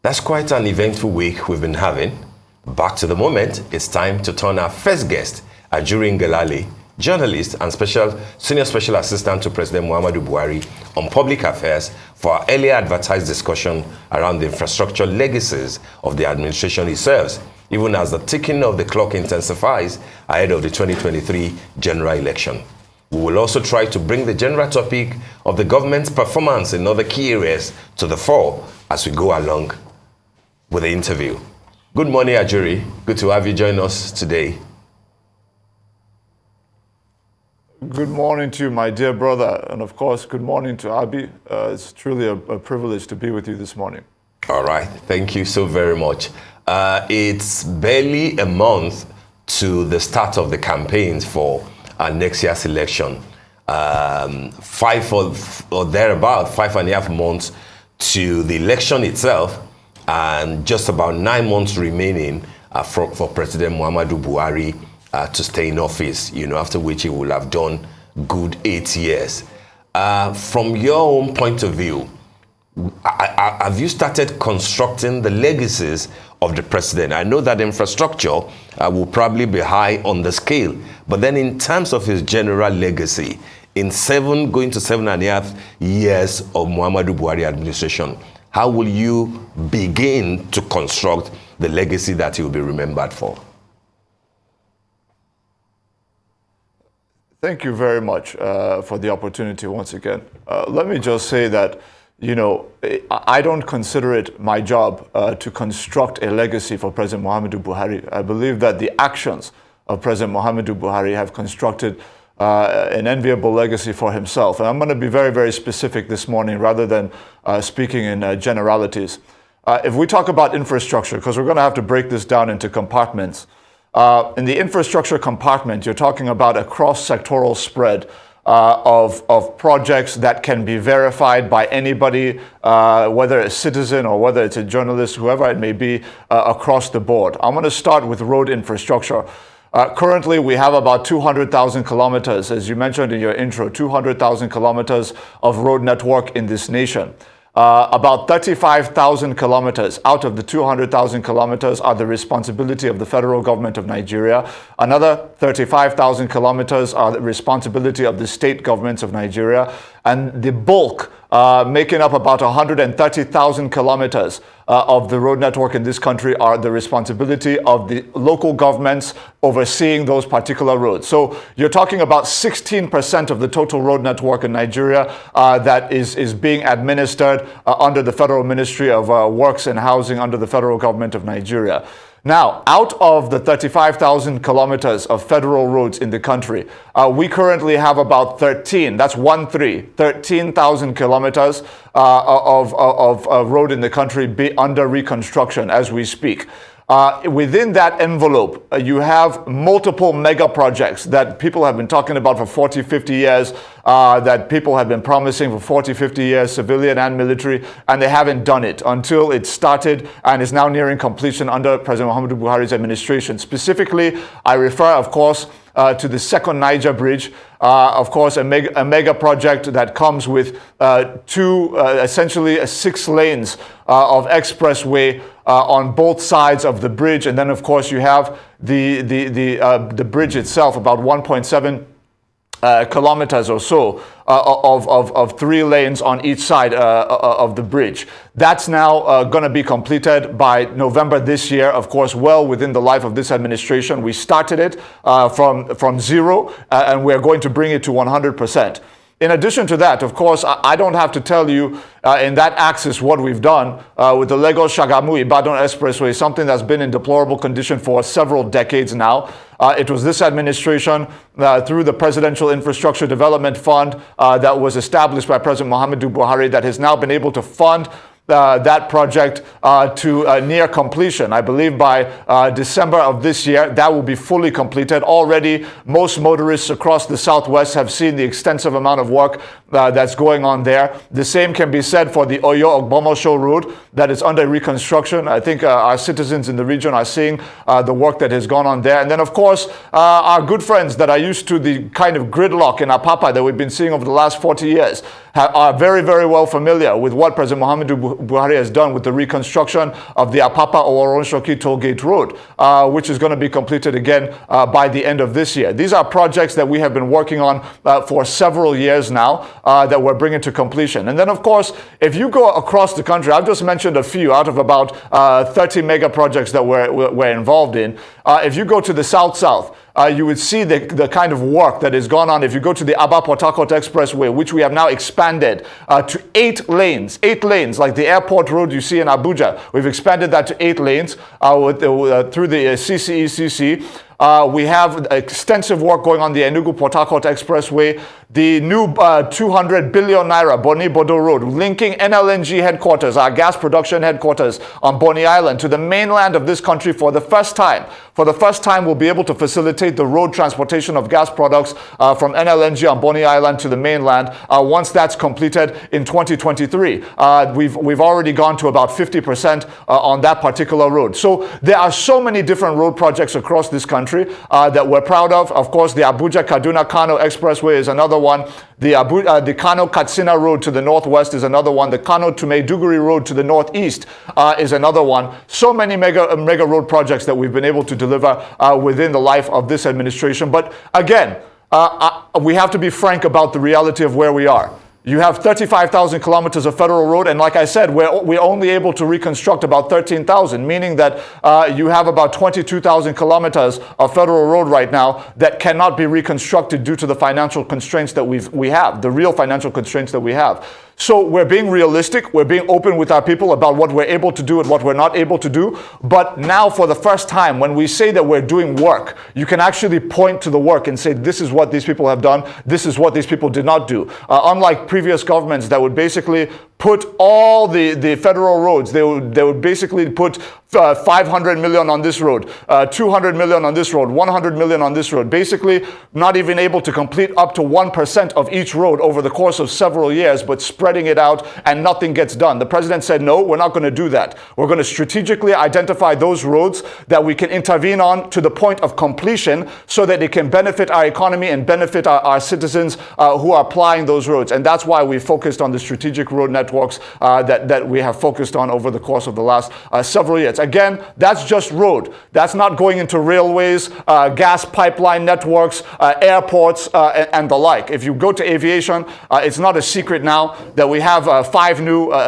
That's quite an eventful week we've been having. Back to the moment, it's time to turn our first guest, Ajuri Ngelale, journalist and senior special assistant to President Muhammadu Buhari on public affairs, for our earlier advertised discussion around the infrastructure legacies of the administration he serves, even as the ticking of the clock intensifies ahead of the 2023 general election. We will also try to bring the general topic of the government's performance in other key areas to the fore as we go along with the interview. Good morning, Ajuri. Good to have you join us today. Good morning to you, my dear brother, and of course, good morning to Abi. It's truly a privilege to be with you this morning. All right, thank you so very much. It's barely a month to the start of the campaigns for next year's election. 5 or thereabout, 5.5 months to the election itself, and just about 9 months remaining for President Muhammadu Buhari to stay in office, after which he will have done good 8 years. From your own point of view, have you started constructing the legacies of the president? I know that infrastructure will probably be high on the scale, but then in terms of his general legacy, in going to 7.5 years of Muhammadu Buhari administration, how will you begin to construct the legacy that he will be remembered for? Thank you very much for the opportunity once again. Let me just say that, I don't consider it my job to construct a legacy for President Muhammadu Buhari. I believe that the actions of President Muhammadu Buhari have constructed an enviable legacy for himself. And I'm going to be very, very specific this morning rather than speaking in generalities. If we talk about infrastructure, because we're going to have to break this down into compartments, in the infrastructure compartment, you're talking about a cross-sectoral spread of projects that can be verified by anybody, whether a citizen or whether it's a journalist, whoever it may be, across the board. I'm going to start with road infrastructure. Currently, we have about 200,000 kilometers, as you mentioned in your intro, 200,000 kilometers of road network in this nation. About 35,000 kilometers out of the 200,000 kilometers are the responsibility of the federal government of Nigeria. Another 35,000 kilometers are the responsibility of the state governments of Nigeria. And the bulk, making up about 130,000 kilometers of the road network in this country, are the responsibility of the local governments overseeing those particular roads. So you're talking about 16% of the total road network in Nigeria that is being administered under the Federal Ministry of Works and Housing under the federal government of Nigeria. Now, out of the 35,000 kilometers of federal roads in the country, we currently have about 13,000 kilometers of road in the country be under reconstruction as we speak. Within that envelope, you have multiple mega projects that people have been talking about for 40, 50 years, that people have been promising for 40, 50 years, civilian and military, and they haven't done it until it started and is now nearing completion under President Muhammadu Buhari's administration. Specifically, I refer, of course, to the second Niger Bridge, of course, a mega project that comes with essentially 6 lanes of expressway on both sides of the bridge, and then of course you have the bridge itself, about 1.7 kilometers or so of 3 lanes on each side of the bridge. That's now going to be completed by November this year, of course, well within the life of this administration. We started it from zero, and we're going to bring it to 100%. In addition to that, of course, I don't have to tell you in that axis what we've done with the Lagos-Shagamu-Ibadan Expressway, something that's been in deplorable condition for several decades now. It was this administration, through the Presidential Infrastructure Development Fund that was established by President Muhammadu Buhari, that has now been able to fund that project to near completion. I believe by December of this year, that will be fully completed. Already, most motorists across the Southwest have seen the extensive amount of work that's going on there. The same can be said for the Oyo-Ogbomosho Road that is under reconstruction. I think our citizens in the region are seeing the work that has gone on there. And then, of course, our good friends that are used to the kind of gridlock in Apapa that we've been seeing over the last 40 years are very, very well familiar with what President Muhammadu Buhari has done with the reconstruction of the Apapa-Oworonshoki Toll Gate Road, which is going to be completed again by the end of this year. These are projects that we have been working on for several years now that we're bringing to completion. And then, of course, if you go across the country, I've just mentioned a few out of about 30 mega projects that we're involved in. If you go to the south-south, you would see the kind of work that has gone on. If you go to the Aba-Port Harcourt Expressway, which we have now expanded to 8 lanes, like the airport road you see in Abuja, we've expanded that to 8 lanes through the CCECC. We have extensive work going on the Enugu-Port Harcourt Expressway, the new 200 billion naira Boni Bodo Road, linking NLNG headquarters, our gas production headquarters on Bonny Island, to the mainland of this country for the first time. For the first time, we'll be able to facilitate the road transportation of gas products from NLNG on Bonny Island to the mainland once that's completed in 2023. We've already gone to about 50% on that particular road. So there are so many different road projects across this country that we're proud of. Of course, the Abuja-Kaduna-Kano Expressway is another one. The Kano-Katsina Road to the northwest is another one. The Kano to Maiduguri Road to the northeast is another one. So many mega road projects that we've been able to deliver within the life of this administration. But again, we have to be frank about the reality of where we are. You have 35,000 kilometers of federal road, and like I said, we're only able to reconstruct about 13,000, meaning that you have about 22,000 kilometers of federal road right now that cannot be reconstructed due to the financial constraints that we have, the real financial constraints that we have. So we're being realistic, we're being open with our people about what we're able to do and what we're not able to do. But now for the first time, when we say that we're doing work, you can actually point to the work and say, this is what these people have done, this is what these people did not do. Unlike previous governments that would basically put all the federal roads, they would basically put 500 million on this road, 200 million on this road, 100 million on this road, basically not even able to complete up to 1% of each road over the course of several years, but spreading it out and nothing gets done. The president said, no, we're not going to do that. We're going to strategically identify those roads that we can intervene on to the point of completion so that it can benefit our economy and benefit our citizens who are applying those roads. And that's why we focused on the strategic road networks that we have focused on over the course of the last several years. Again, that's just road. That's not going into railways, gas pipeline networks, airports, and the like. If you go to aviation, it's not a secret now that we have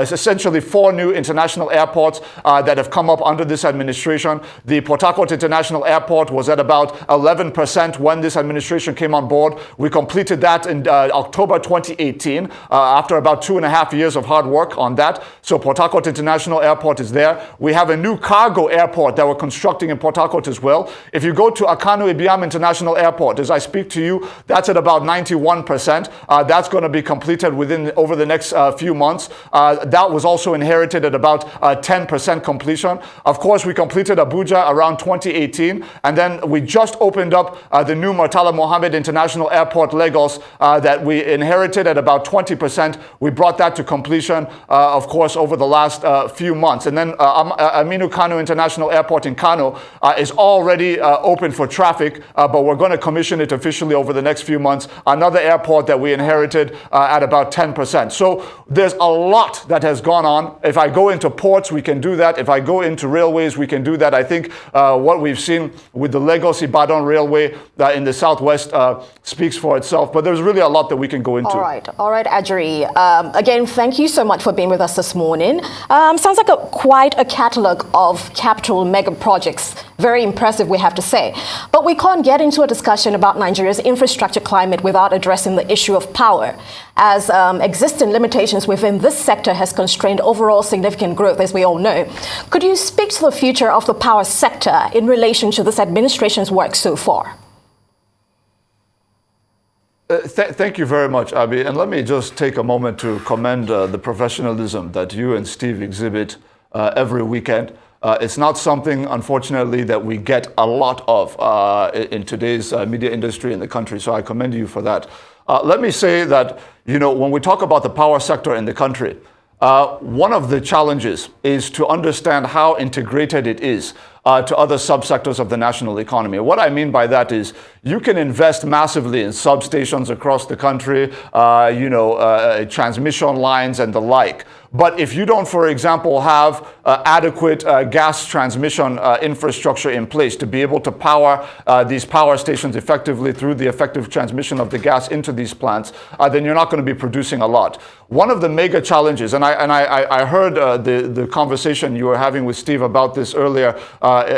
essentially 4 new international airports that have come up under this administration. The Port Harcourt International Airport was at about 11% when this administration came on board. We completed that in October 2018 after about 2.5 years of hard work on that. So Port Harcourt International Airport is there. We have a new cargo airport that we're constructing in Port Harcourt as well. If you go to Akanu Ibiam International Airport, as I speak to you, that's at about 91%. That's going to be completed over the next few months. That was also inherited at about 10% completion. Of course, we completed Abuja around 2018, and then we just opened up the new Murtala Mohammed International Airport, Lagos, that we inherited at about 20%. We brought that to completion, of course, over the last few months. And then Aminu Kano International Airport in Kano is already open for traffic, but we're going to commission it officially over the next few months. Another airport that we inherited at about 10%. So there's a lot that has gone on. If I go into ports, we can do that. If I go into railways, we can do that. I think what we've seen with the Lagos-Ibadan Railway in the southwest speaks for itself. But there's really a lot that we can go into. All right, Ajuri. Again, thank you so much for being with us this morning. Sounds like quite a catalogue of capital mega projects. Very impressive, we have to say. But we can't get into a discussion about Nigeria's infrastructure climate without addressing the issue of power, as existing limitations within this sector has constrained overall significant growth, as we all know. Could you speak to the future of the power sector in relation to this administration's work so far? Thank you very much, Abby. And let me just take a moment to commend the professionalism that you and Steve exhibit every weekend. It's not something, unfortunately, that we get a lot of in today's media industry in the country. So I commend you for that. Let me say that, when we talk about the power sector in the country, One of the challenges is to understand how integrated it is to other subsectors of the national economy. What I mean by that is you can invest massively in substations across the country, transmission lines and the like. But if you don't, for example, have adequate gas transmission infrastructure in place to be able to power these power stations effectively through the effective transmission of the gas into these plants, then you're not going to be producing a lot. One of the mega challenges, and I heard the conversation you were having with Steve about this earlier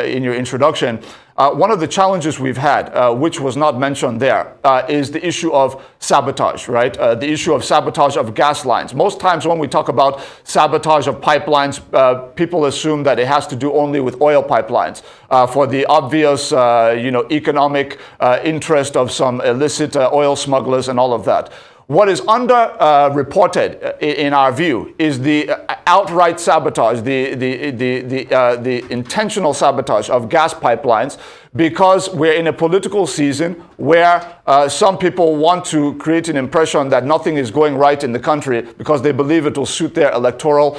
in your introduction. One of the challenges we've had, which was not mentioned there, is the issue of sabotage, right? The issue of sabotage of gas lines. Most times when we talk about sabotage of pipelines, people assume that it has to do only with oil pipelines for the obvious, economic interest of some illicit oil smugglers and all of that. What is underreported, in our view, is the outright sabotage, the intentional sabotage of gas pipelines, because we're in a political season where some people want to create an impression that nothing is going right in the country because they believe it will suit their electoral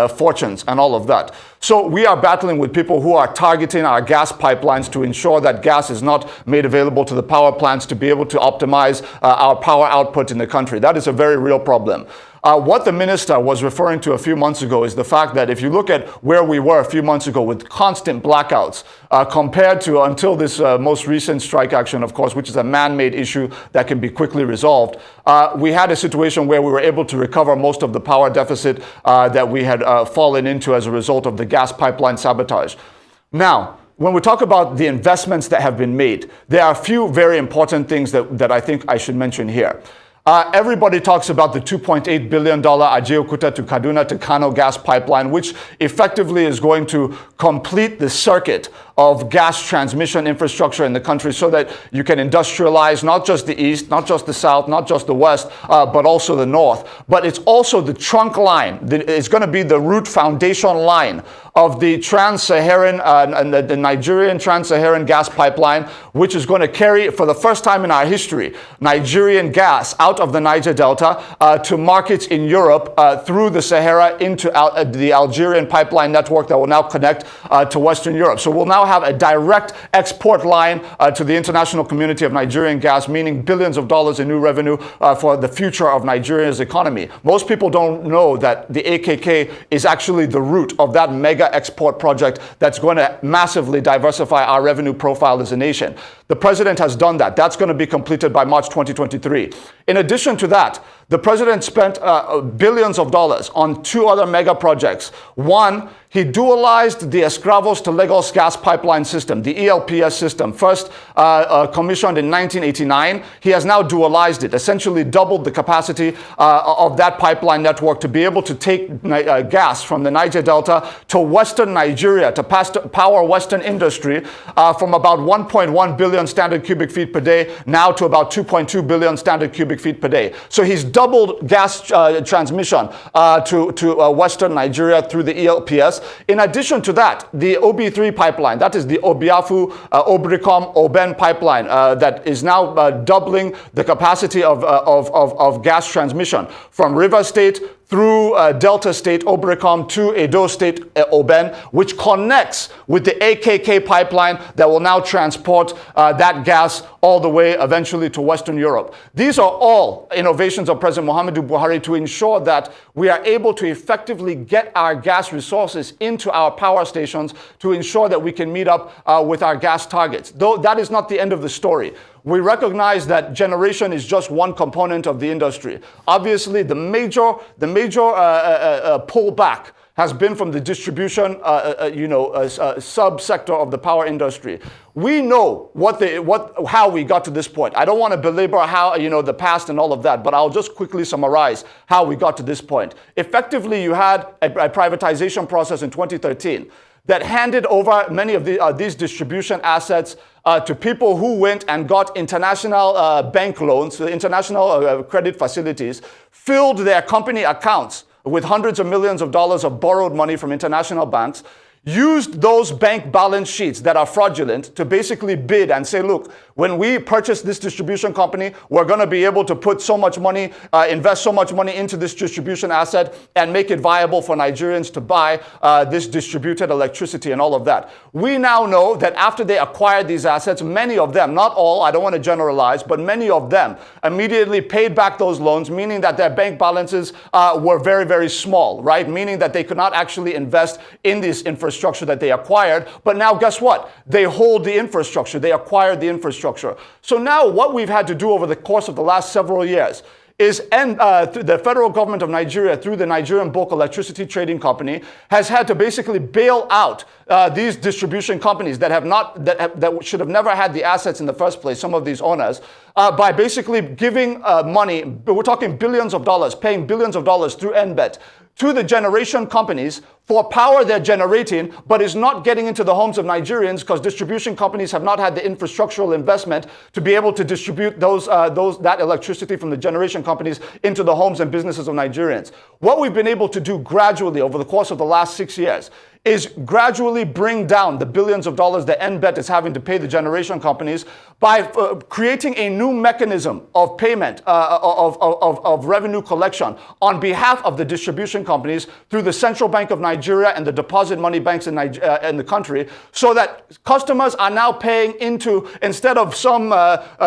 fortunes and all of that. So we are battling with people who are targeting our gas pipelines to ensure that gas is not made available to the power plants to be able to optimize our power output in the country. That is a very real problem. What the minister was referring to a few months ago is the fact that if you look at where we were a few months ago with constant blackouts, compared to until this most recent strike action, of course, which is a man-made issue that can be quickly resolved, we had a situation where we were able to recover most of the power deficit that we had fallen into as a result of the gas pipeline sabotage. Now, when we talk about the investments that have been made, there are a few very important things that I think I should mention here. Everybody talks about the $2.8 billion Ajaokuta to Kaduna to Kano gas pipeline, which effectively is going to complete the circuit of gas transmission infrastructure in the country so that you can industrialize not just the east, not just the south, not just the west, but also the north. But it's also the trunk line. It's going to be the root foundation line of the trans-Saharan and the Nigerian trans-Saharan gas pipeline, which is going to carry, for the first time in our history, Nigerian gas out of the Niger Delta to markets in Europe through the Sahara into the Algerian pipeline network that will now connect to Western Europe. So we'll now have a direct export line to the international community of Nigerian gas, meaning billions of dollars in new revenue for the future of Nigeria's economy. Most people don't know that the AKK is actually the root of that mega export project that's going to massively diversify our revenue profile as a nation. The president has done that. That's going to be completed by March 2023. In addition to that, the president spent billions of dollars on two other mega projects. One, he dualized the Escravos to Lagos gas pipeline system, the ELPS system, first commissioned in 1989. He has now dualized it, essentially doubled the capacity of that pipeline network to be able to take gas from the Niger Delta to Western Nigeria to power Western industry from about 1.1 billion standard cubic feet per day now to about 2.2 billion standard cubic feet per day. So he's doubled gas transmission to Western Nigeria through the ELPS. In addition to that, the OB3 pipeline, that is the Obiafu, Obricom, Oben pipeline, that is now doubling the capacity of gas transmission from River State through Delta State, Obricom, to Edo State, Oben, which connects with the AKK pipeline that will now transport that gas all the way eventually to Western Europe. These are all innovations of President Muhammadu Buhari to ensure that we are able to effectively get our gas resources into our power stations to ensure that we can meet up with our gas targets. Though that is not the end of the story. We recognize that generation is just one component of the industry. Obviously, the major pullback has been from the distribution, subsector of the power industry. We know how we got to this point. I don't want to belabor how the past and all of that, but I'll just quickly summarize how we got to this point. Effectively, you had a privatization process in 2013 that handed over many of these distribution assets to people who went and got international bank loans, international credit facilities, filled their company accounts with hundreds of millions of dollars of borrowed money from international banks, used those bank balance sheets that are fraudulent to basically bid and say, look, when we purchase this distribution company, we're going to be able to put so much money, invest so much money into this distribution asset and make it viable for Nigerians to buy this distributed electricity and all of that. We now know that after they acquired these assets, many of them, not all, I don't want to generalize, but many of them immediately paid back those loans, meaning that their bank balances were very, very small, right? Meaning that they could not actually invest in this infrastructure that they acquired. But now guess what? They hold the infrastructure. They acquired the infrastructure. So now what we've had to do over the course of the last several years is the federal government of Nigeria, through the Nigerian Bulk Electricity Trading Company, has had to basically bail out these distribution companies that should have never had the assets in the first place, some of these owners, by basically giving money, we're talking billions of dollars, paying billions of dollars through NBET, to the generation companies for power they're generating, but is not getting into the homes of Nigerians because distribution companies have not had the infrastructural investment to be able to distribute that electricity from the generation companies into the homes and businesses of Nigerians. What we've been able to do gradually over the course of the last 6 years is gradually bring down the billions of dollars that NBET is having to pay the generation companies by creating a new mechanism of payment, of revenue collection on behalf of the distribution companies through the Central Bank of Nigeria and the deposit money banks in the country, so that customers are now paying into, instead of some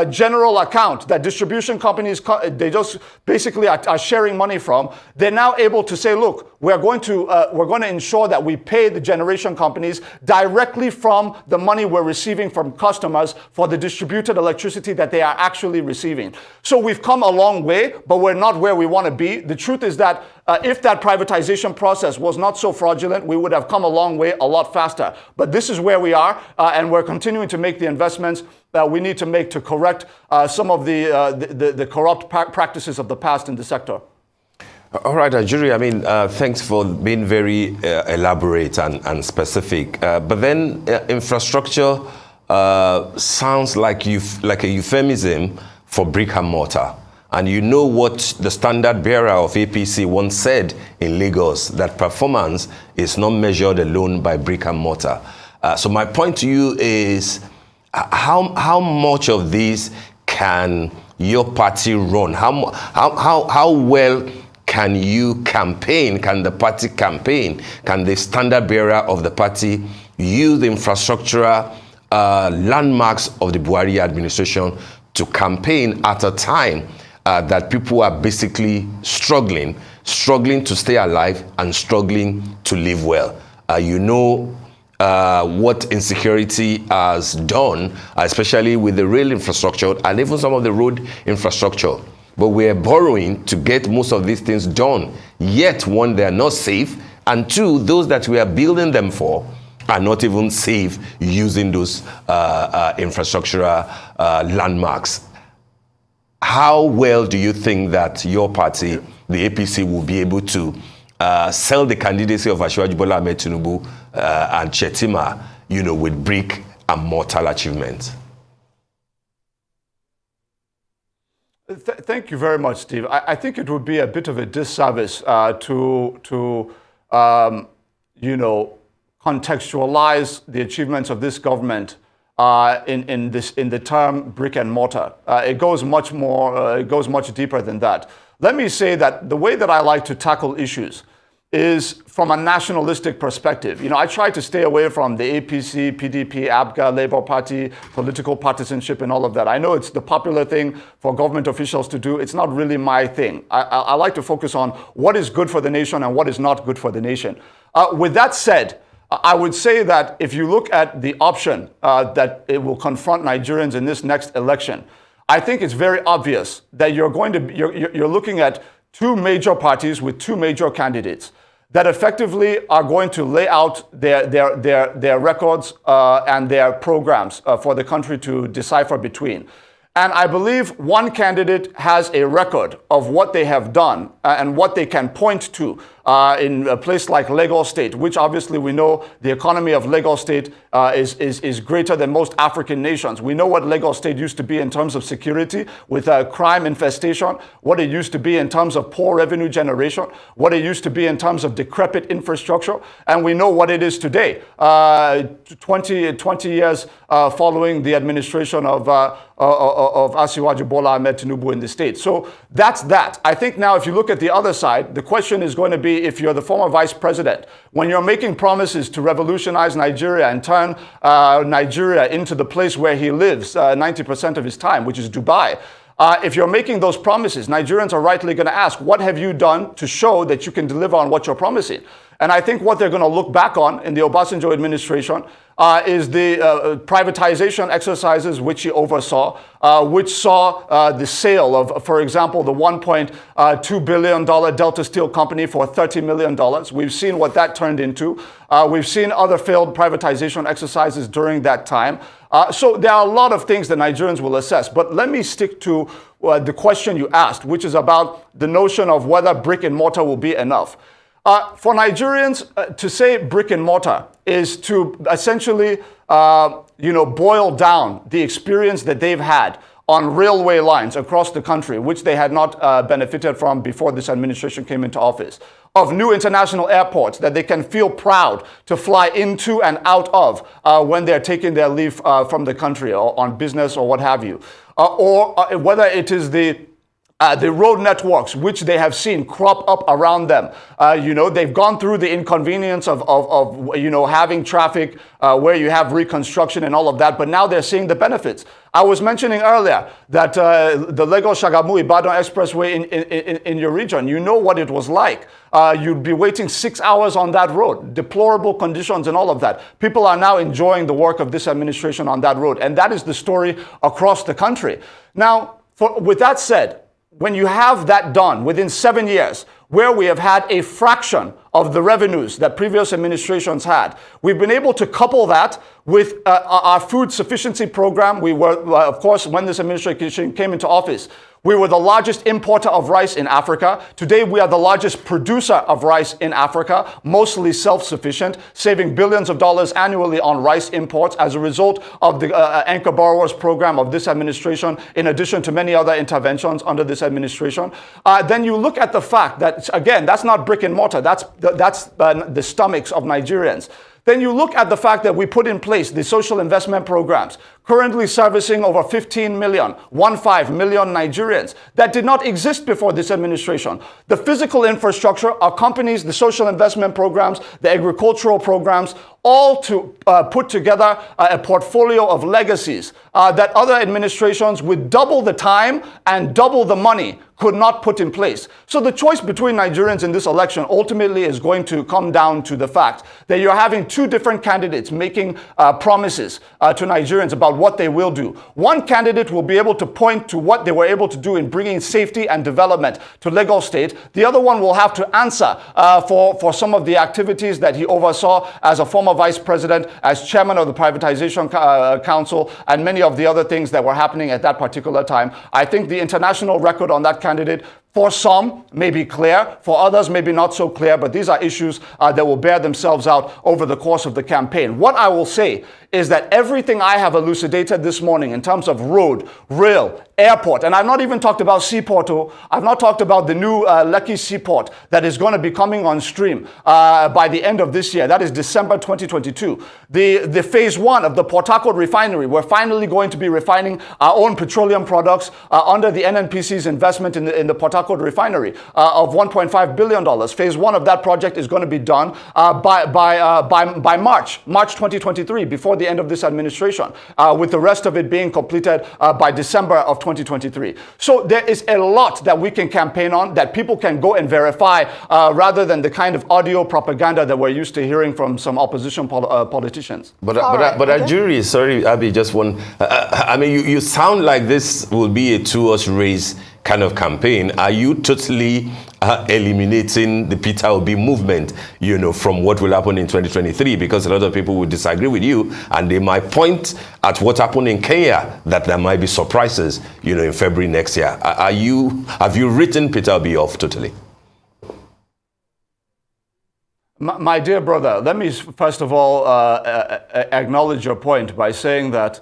general account that distribution companies, they just basically are sharing money from, they're now able to say, look, we're going to ensure that we pay the generation companies directly from the money we're receiving from customers for the distributed electricity that they are actually receiving. So we've come a long way, but we're not where we want to be. The truth is that if that privatization process was not so fraudulent, we would have come a long way, a lot faster. But this is where we are, and we're continuing to make the investments that we need to make to correct some of the corrupt practices of the past in the sector. All right, Ajuri, I mean, thanks for being very elaborate and specific. But then infrastructure sounds like a euphemism for brick and mortar. And you know what the standard bearer of APC once said in Lagos, that performance is not measured alone by brick and mortar. So my point to you is, how much of this can your party run? How well can you campaign? Can the party campaign? Can the standard bearer of the party use the infrastructural landmarks of the Buhari administration to campaign at a time that people are basically struggling to stay alive and struggling to live well? You know what insecurity has done, especially with the rail infrastructure and even some of the road infrastructure. But we're borrowing to get most of these things done. Yet, one, they're not safe, and two, those that we are building them for are not even safe using those infrastructural landmarks. How well do you think that your party, the APC, will be able to sell the candidacy of Asiwaju Bola Ahmed Tinubu and Chetima, with brick and mortar achievements? Thank you very much, Steve. I think it would be a bit of a disservice to contextualize the achievements of this government in the term brick and mortar. It goes much more. It goes much deeper than that. Let me say that the way that I like to tackle issues is from a nationalistic perspective. I try to stay away from the APC, PDP, ABGA, Labour Party, political partisanship and all of that. I know it's the popular thing for government officials to do. It's not really my thing. I like to focus on what is good for the nation and what is not good for the nation. With that said, I would say that if you look at the option that it will confront Nigerians in this next election, I think it's very obvious that you're looking at two major parties with two major candidates that effectively are going to lay out their records and their programs for the country to decipher between. And I believe one candidate has a record of what they have done and what they can point to in a place like Lagos State, which obviously we know the economy of Lagos State is greater than most African nations. We know what Lagos State used to be in terms of security with crime infestation, what it used to be in terms of poor revenue generation, what it used to be in terms of decrepit infrastructure, and we know what it is today, 20 years following the administration of Asiwaju Bola Ahmed Tinubu in the state. So that's that. I think now if you look at the other side, the question is going to be, if you're the former vice president, when you're making promises to revolutionize Nigeria and turn Nigeria into the place where he lives 90% of his time, which is Dubai, if you're making those promises, Nigerians are rightly going to ask, what have you done to show that you can deliver on what you're promising? And I think what they're going to look back on in the Obasanjo administration is the privatization exercises which he oversaw, which saw the sale of, for example, the $1.2 billion Delta Steel Company for $30 million. We've seen what that turned into. We've seen other failed privatization exercises during that time. So there are a lot of things that Nigerians will assess. But let me stick to the question you asked, which is about the notion of whether brick and mortar will be enough. For Nigerians, to say brick and mortar is to essentially, boil down the experience that they've had on railway lines across the country, which they had not benefited from before this administration came into office, of new international airports that they can feel proud to fly into and out of when they're taking their leave from the country or on business or what have you, or whether it is the road networks which they have seen crop up around them. They've gone through the inconvenience of having traffic where you have reconstruction and all of that, but now they're seeing the benefits. I was mentioning earlier that the Lagos-Shagamu-Ibadan Expressway in your region, you know what it was like. You'd be waiting 6 hours on that road, deplorable conditions and all of that. People are now enjoying the work of this administration on that road, and that is the story across the country. Now, with that said, when you have that done within 7 years, where we have had a fraction of the revenues that previous administrations had, we've been able to couple that with our food sufficiency program. We were, of course, when this administration came into office, we were the largest importer of rice in Africa. Today, we are the largest producer of rice in Africa, mostly self-sufficient, saving billions of dollars annually on rice imports as a result of the anchor borrowers program of this administration, in addition to many other interventions under this administration. Then you look at the fact that, again, that's not brick and mortar, that's the stomachs of Nigerians. Then you look at the fact that we put in place the social investment programs, currently servicing over 15 million Nigerians that did not exist before this administration. The physical infrastructure, our companies, the social investment programs, the agricultural programs, all to put together a portfolio of legacies that other administrations with double the time and double the money could not put in place. So the choice between Nigerians in this election ultimately is going to come down to the fact that you're having two different candidates making promises to Nigerians about what they will do. One candidate will be able to point to what they were able to do in bringing safety and development to Lagos State. The other one will have to answer for some of the activities that he oversaw as a former vice president, as chairman of the Privatization Council, and many of the other things that were happening at that particular time. I think the international record on that candidate, for some, may be clear. For others, maybe not so clear. But these are issues that will bear themselves out over the course of the campaign. What I will say is that everything I have elucidated this morning in terms of road, rail, airport, and I've not even talked about seaport. I've not talked about the new Lekki seaport that is going to be coming on stream by the end of this year. That is December 2022. The phase one of the Port Harcourt refinery, we're finally going to be refining our own petroleum products under the NNPC's investment in the Port Harcourt refinery of $1.5 billion. Phase one of that project is going to be done by March 2023, before the end of this administration, with the rest of it being completed by December of 2023. So there is a lot that we can campaign on, that people can go and verify, rather than the kind of audio propaganda that we're used to hearing from some opposition politicians. But a jury, sorry, Abby, just one. I mean, you sound like this will be a two-horse race kind of campaign, are you totally eliminating the Peter Obi movement, from what will happen in 2023? Because a lot of people will disagree with you, and they might point at what happened in Kenya, that there might be surprises, in February next year. Have you written Peter Obi off totally? My dear brother, let me first of all acknowledge your point by saying that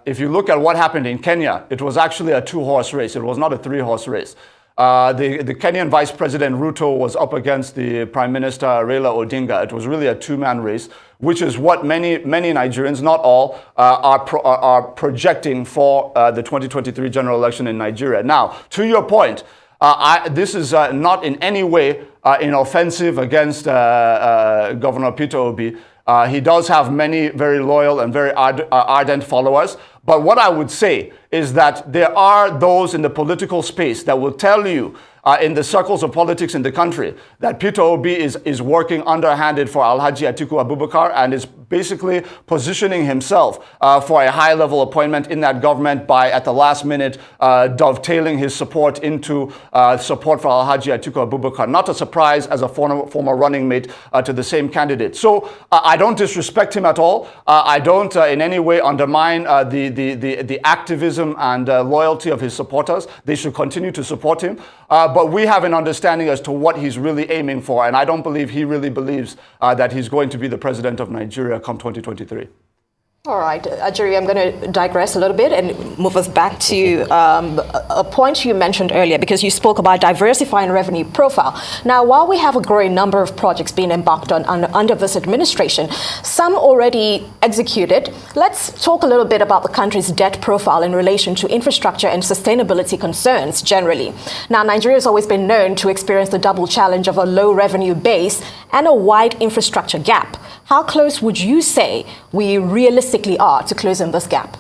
if you look at what happened in Kenya, it was actually a 2-horse race. It was not a 3-horse race. The Kenyan Vice President Ruto was up against the Prime Minister Raila Odinga. It was really a 2-man race, which is what many Nigerians, not all, are projecting for the 2023 general election in Nigeria. Now, to your point, this is not in any way an offensive against Governor Peter Obi. He does have many very loyal and very ardent followers. But what I would say is that there are those in the political space that will tell you in the circles of politics in the country that Peter Obi is working underhanded for Alhaji Atiku Abubakar and is basically positioning himself for a high-level appointment in that government by, at the last minute, dovetailing his support into support for Alhaji Atiku Abubakar. Not a surprise as a former running mate to the same candidate. So I don't disrespect him at all. I don't in any way undermine the activism and loyalty of his supporters. They should continue to support him. But we have an understanding as to what he's really aiming for, and I don't believe he really believes that he's going to be the president of Nigeria come 2023. All right, Ajiri, I'm going to digress a little bit and move us back to a point you mentioned earlier, because you spoke about diversifying revenue profile. Now, while we have a growing number of projects being embarked on under this administration, some already executed, let's talk a little bit about the country's debt profile in relation to infrastructure and sustainability concerns generally. Now, Nigeria has always been known to experience the double challenge of a low revenue base and a wide infrastructure gap. How close would you say we realistically are to closing this gap?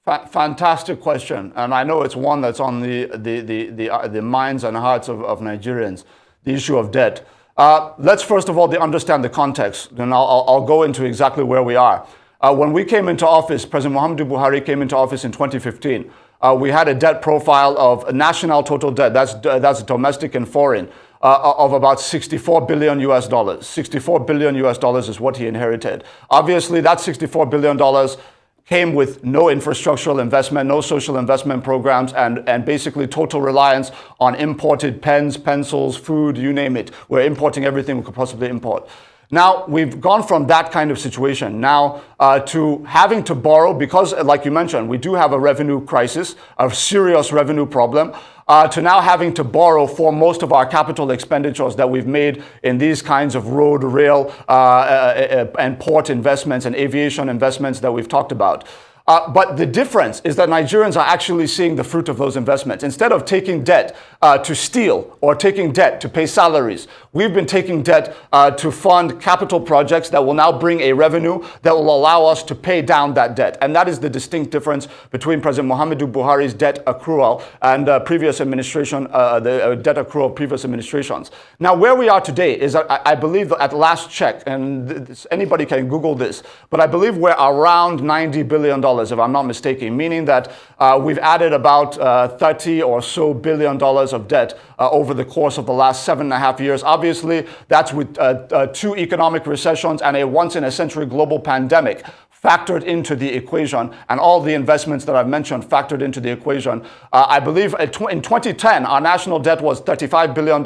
Fantastic question, and I know it's one that's on the minds and hearts of Nigerians, the issue of debt. Let's first of all understand the context, and I'll go into exactly where we are. When we came into office, President Muhammadu Buhari came into office in 2015. We had a debt profile of national total debt, that's domestic and foreign, of about $64 billion US. $64 billion US is what he inherited. Obviously, that $64 billion came with no infrastructural investment, no social investment programs, and basically total reliance on imported pens, pencils, food, you name it. We're importing everything we could possibly import. Now, we've gone from that kind of situation now to having to borrow, because, like you mentioned, we do have a revenue crisis, a serious revenue problem, to now having to borrow for most of our capital expenditures that we've made in these kinds of road, rail, and port investments and aviation investments that we've talked about. But the difference is that Nigerians are actually seeing the fruit of those investments. Instead of taking debt to steal or taking debt to pay salaries, we've been taking debt to fund capital projects that will now bring a revenue that will allow us to pay down that debt. And that is the distinct difference between President Muhammadu Buhari's debt accrual and previous administration, the debt accrual of previous administrations. Now, where we are today is, I believe at last check, and anybody can Google this, but I believe we're around $90 billion, if I'm not mistaken, meaning that we've added about 30 or so billion dollars of debt over the course of the last 7.5 years. Obviously, that's with 2 economic recessions and a once-in-a-century global pandemic factored into the equation, and all the investments that I've mentioned factored into the equation. I believe in 2010, our national debt was $35 billion,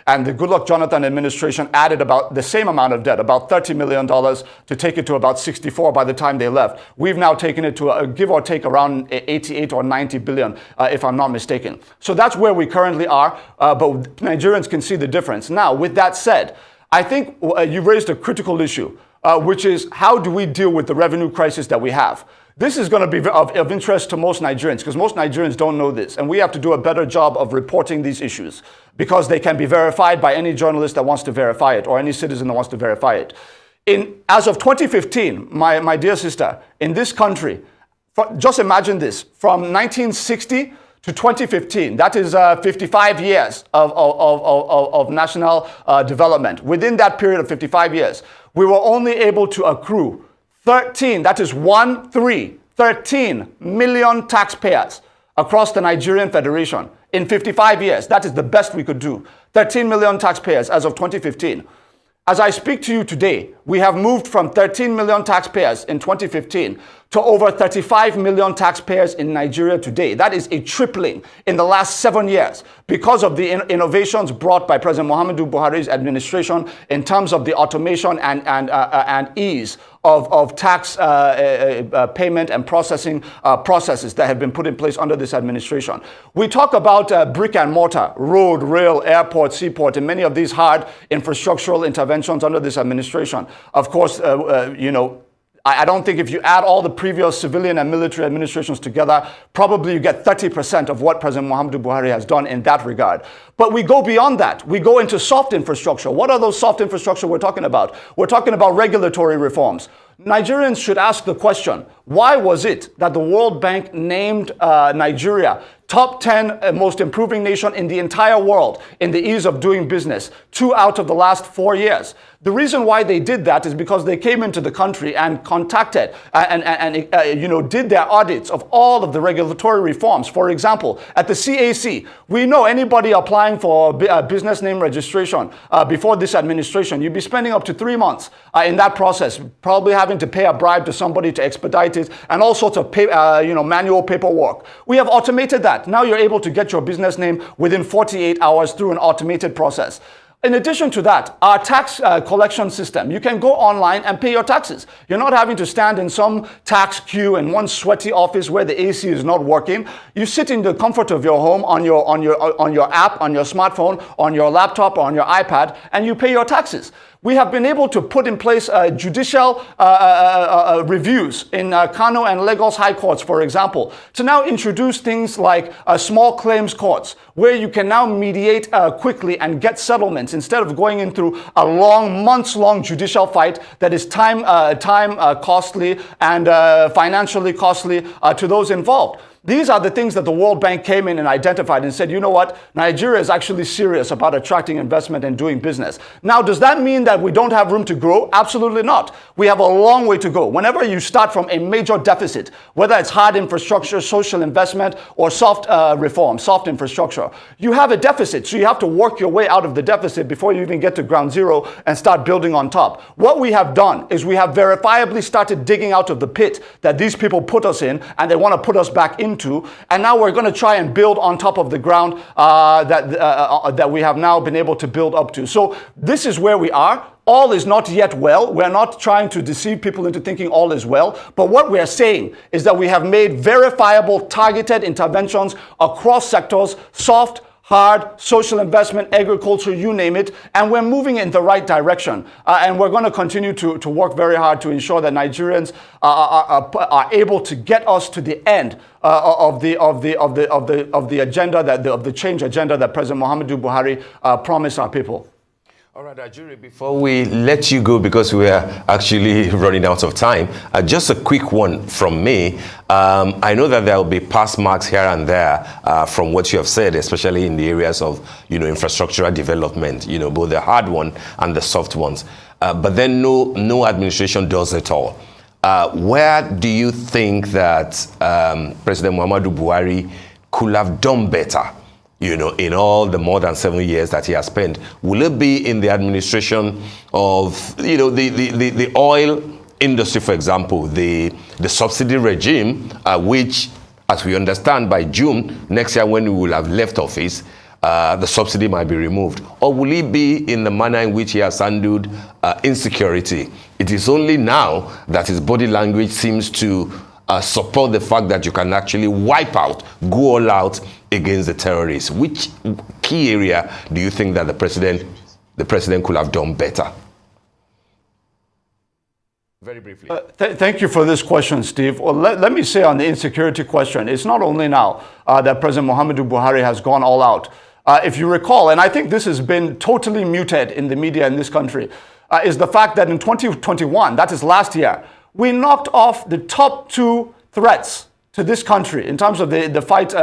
and the Goodluck Jonathan administration added about the same amount of debt, about $30 million, to take it to about 64 by the time they left. We've now taken it to give or take around 88 or 90 billion, if I'm not mistaken. So that's where we currently are, but Nigerians can see the difference. Now, with that said, I think you raised a critical issue, which is how do we deal with the revenue crisis that we have? This is going to be of interest to most Nigerians, because most Nigerians don't know this, and we have to do a better job of reporting these issues, because they can be verified by any journalist that wants to verify it, or any citizen that wants to verify it. As of 2015, my dear sister, in this country, just imagine this, from 1960 to 2015, that is 55 years of national development. Within that period of 55 years, we were only able to accrue 13, that is 13 13 million taxpayers across the Nigerian Federation in 55 years. That is the best we could do. 13 million taxpayers as of 2015. As I speak to you today, we have moved from 13 million taxpayers in 2015 to over 35 million taxpayers in Nigeria today. That is a tripling in the last 7 years because of the innovations brought by President Muhammadu Buhari's administration in terms of the automation and ease of tax payment and processing processes that have been put in place under this administration. We talk about brick and mortar, road, rail, airport, seaport, and many of these hard infrastructural interventions under this administration. Of course, I don't think if you add all the previous civilian and military administrations together, probably you get 30% of what President Muhammadu Buhari has done in that regard. But we go beyond that. We go into soft infrastructure. What are those soft infrastructure we're talking about? We're talking about regulatory reforms. Nigerians should ask the question, why was it that the World Bank named Nigeria top 10 most improving nation in the entire world in the ease of doing business 2 out of the last 4 years? The reason why they did that is because they came into the country and contacted and did their audits of all of the regulatory reforms. For example, at the CAC, we know anybody applying for business name registration before this administration, you'd be spending up to 3 months in that process, probably having to pay a bribe to somebody to expedite it, and all sorts of manual paperwork. We have automated that. Now you're able to get your business name within 48 hours through an automated process. In addition to that, our tax collection system, you can go online and pay your taxes. You're not having to stand in some tax queue in one sweaty office where the AC is not working. You sit in the comfort of your home on your app, on your smartphone, on your laptop, or on your iPad, and you pay your taxes. We have been able to put in place judicial reviews in Kano and Lagos High Courts, for example, to now introduce things like small claims courts, where you can now mediate quickly and get settlements instead of going in through a months-long judicial fight that is time costly and financially costly to those involved. These are the things that the World Bank came in and identified and said, you know what, Nigeria is actually serious about attracting investment and doing business. Now, does that mean that we don't have room to grow? Absolutely not. We have a long way to go. Whenever you start from a major deficit, whether it's hard infrastructure, social investment, or soft reform, soft infrastructure, you have a deficit. So you have to work your way out of the deficit before you even get to ground zero and start building on top. What we have done is we have verifiably started digging out of the pit that these people put us in, and they want to put us back into. And now we're going to try and build on top of the ground that we have now been able to build up to. So this is where we are. All is not yet well. We're not trying to deceive people into thinking all is well. But what we're saying is that we have made verifiable, targeted interventions across sectors, soft, hard, social investment, agriculture, you name it, and we're moving in the right direction. And we're going to continue to work very hard to ensure that Nigerians are able to get us to the end of the agenda, of the change agenda that President Muhammadu Buhari promised our people. All right, Ajuri, before we let you go, because we are actually running out of time, just a quick one from me. I know that there will be pass marks here and there from what you have said, especially in the areas of, infrastructural development, both the hard one and the soft ones. But then no administration does it all. Where do you think that President Muhammadu Buhari could have done better? In all the more than 7 years that he has spent? Will it be in the administration of, the oil industry, for example, the subsidy regime, which, as we understand, by June next year, when we will have left office, the subsidy might be removed? Or will it be in the manner in which he has handled insecurity? It is only now that his body language seems to support the fact that you can actually wipe out, go all out against the terrorists. Which key area do you think that the president could have done better? Very briefly. Thank you for this question, Steve. Well, let me say on the insecurity question, it's not only now that President Muhammadu Buhari has gone all out. If you recall, and I think this has been totally muted in the media in this country, is the fact that in 2021, that is last year, we knocked off the top 2 threats to this country in terms of the fight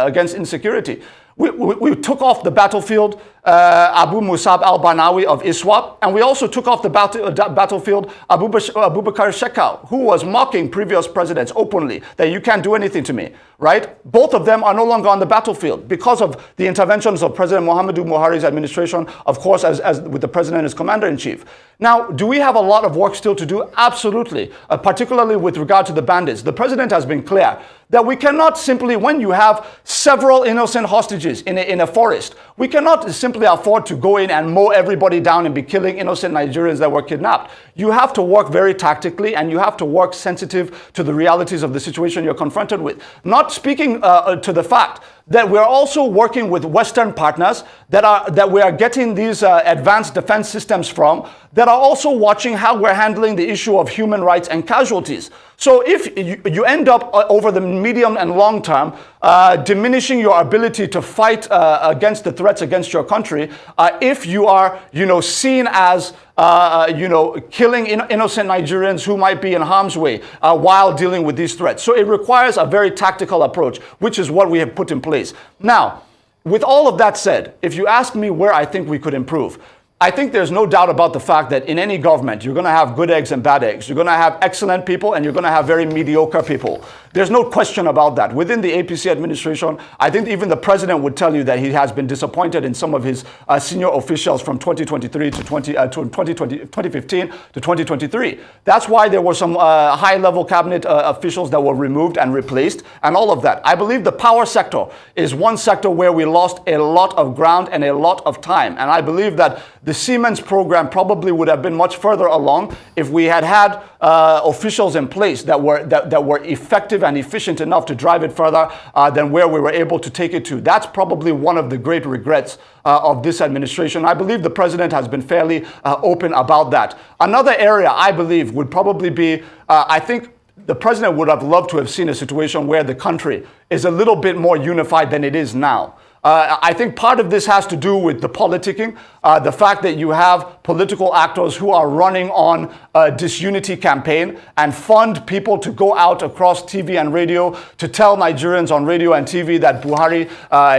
against insecurity. We took off the battlefield Abu Musab al-Banawi of ISWAP, and we also took off the battlefield Abubakar Shekau, who was mocking previous presidents openly, that you can't do anything to me, right? Both of them are no longer on the battlefield because of the interventions of President Muhammadu Buhari's administration, of course, as with the president as commander-in-chief. Now, do we have a lot of work still to do? Absolutely, particularly with regard to the bandits. The president has been clear that we cannot simply, when you have several innocent hostages in a forest, we cannot simply afford to go in and mow everybody down and be killing innocent Nigerians that were kidnapped. You have to work very tactically, and you have to work sensitive to the realities of the situation you're confronted with. Not speaking to the fact that we're also working with Western partners that we are getting these advanced defense systems from, that are also watching how we're handling the issue of human rights and casualties. So if you end up over the medium and long term diminishing your ability to fight against the threats against your country, if you are, seen as killing innocent Nigerians who might be in harm's way while dealing with these threats. So it requires a very tactical approach, which is what we have put in place. Now, with all of that said, if you ask me where I think we could improve, I think there's no doubt about the fact that in any government, you're going to have good eggs and bad eggs. You're going to have excellent people, and you're going to have very mediocre people. There's no question about that. Within the APC administration, I think even the president would tell you that he has been disappointed in some of his senior officials from 2023 to 2015 to 2023. That's why there were some high-level cabinet officials that were removed and replaced, and all of that. I believe the power sector is one sector where we lost a lot of ground and a lot of time, and I believe that the Siemens program probably would have been much further along if we had had officials in place that were effective and efficient enough to drive it further than where we were able to take it to. That's probably one of the great regrets of this administration. I believe the president has been fairly open about that. Another area I believe would probably be, I think the president would have loved to have seen a situation where the country is a little bit more unified than it is now. I think part of this has to do with the politicking, the fact that you have political actors who are running on a disunity campaign and fund people to go out across TV and radio to tell Nigerians on radio and TV that Buhari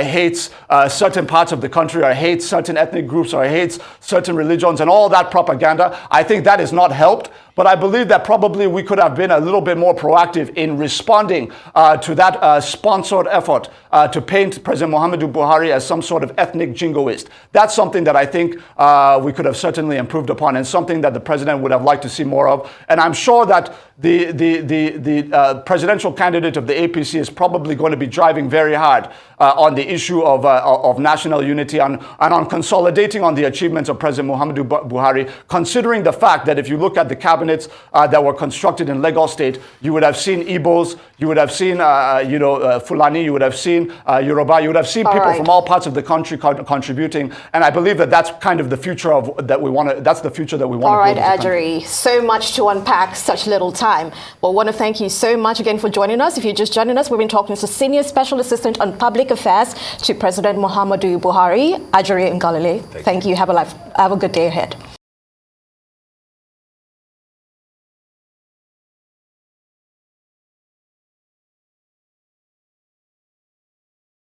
hates certain parts of the country, or hates certain ethnic groups, or hates certain religions, and all that propaganda. I think that is not helped. But I believe that probably we could have been a little bit more proactive in responding to that sponsored effort to paint President Muhammadu Buhari as some sort of ethnic jingoist. That's something that I think we could have certainly improved upon, and something that the president would have liked to see more of. And I'm sure that the presidential candidate of the APC is probably going to be driving very hard on the issue of national unity and on consolidating on the achievements of President Muhammadu Buhari, considering the fact that if you look at the cabinets that were constructed in Lagos State, you would have seen Igbos, you would have seen Fulani, you would have seen Yoruba, you would have seen people from all parts of the country contributing, and I believe that that's kind of the future that's the future that we want to build. All right, Ajuri, so much to unpack, such little time. But I want to thank you so much again for joining us. If you're just joining us, we've been talking to Senior Special Assistant on Public Affairs to President Muhammadu Buhari, Ajuri Ngelale. Thank you. Have a good day ahead.